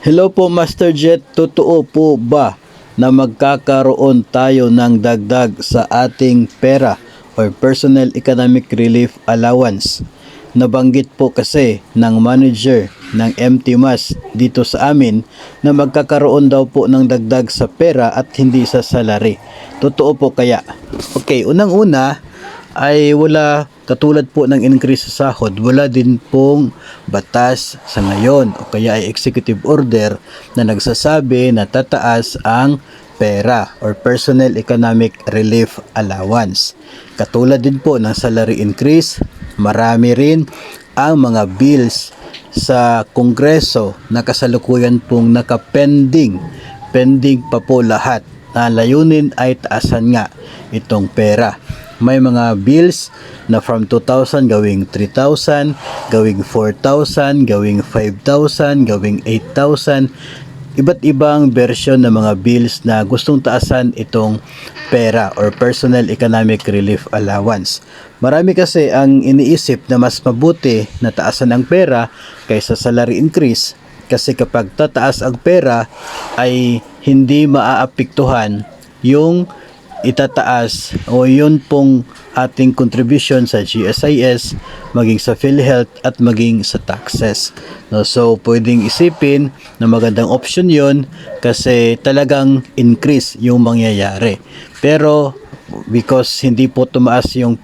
Hello po Master Jet, totoo po ba na magkakaroon tayo ng dagdag sa ating pera or Personal Economic Relief Allowance? Nabanggit po kasi ng manager ng MTMAS dito sa amin na magkakaroon daw po ng dagdag sa pera at hindi sa salary. Totoo po kaya? Okay, unang-una ay wala katulad po ng increase sa sahod, wala din pong batas sa ngayon o kaya ay executive order na nagsasabi na tataas ang pera or Personal Economic Relief Allowance. Katulad din po ng salary increase, marami rin ang mga bills sa Kongreso na kasalukuyan pong nakapending. Pending pa po lahat. Na layunin ay taasan nga itong pera. May mga bills na from 2,000 gawing 3,000, gawing 4,000, gawing 5,000, gawing 8,000. Iba't ibang version ng mga bills na gustong taasan itong pera or Personal Economic Relief Allowance. Marami kasi ang iniisip na mas mabuti na taasan ang pera kaysa salary increase kasi kapag tataas ang pera ay hindi maaapektuhan yung itataas o yun pong ating contribution sa GSIS, maging sa PhilHealth at maging sa taxes. No, so pwedeng isipin na magandang option yun kasi talagang increase yung mangyayari. Pero because hindi po tumaas yung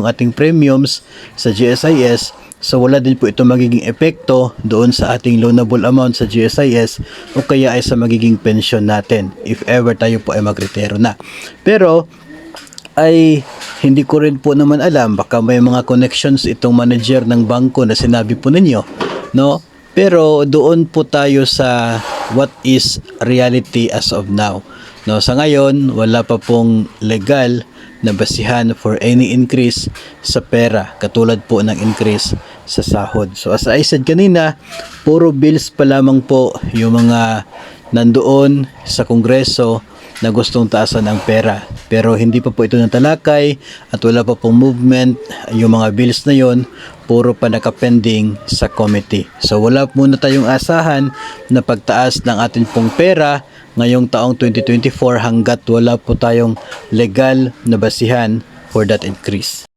ating premiums sa GSIS, so wala din po ito magiging epekto doon sa ating loanable amount sa GSIS o kaya ay sa magiging pensyon natin if ever tayo po ay magretiro na. Pero ay hindi ko rin po naman alam, baka may mga connections itong manager ng bangko na sinabi po ninyo, no? Pero doon po tayo sa what is reality as of now. No, sa ngayon wala pa pong legal na basihan for any increase sa pera katulad po ng increase sa sahod. So as I said kanina, puro bills pa lamang po yung mga nandoon sa Kongreso na gustong taasan ang pera. Pero hindi pa po ito natalakay at wala pa pong movement. Yung mga bills na yon puro pa nakapending sa committee. So wala muna tayong asahan na pagtaas ng ating pong pera ngayong taong 2024 hanggat wala po tayong legal na basihan for that increase.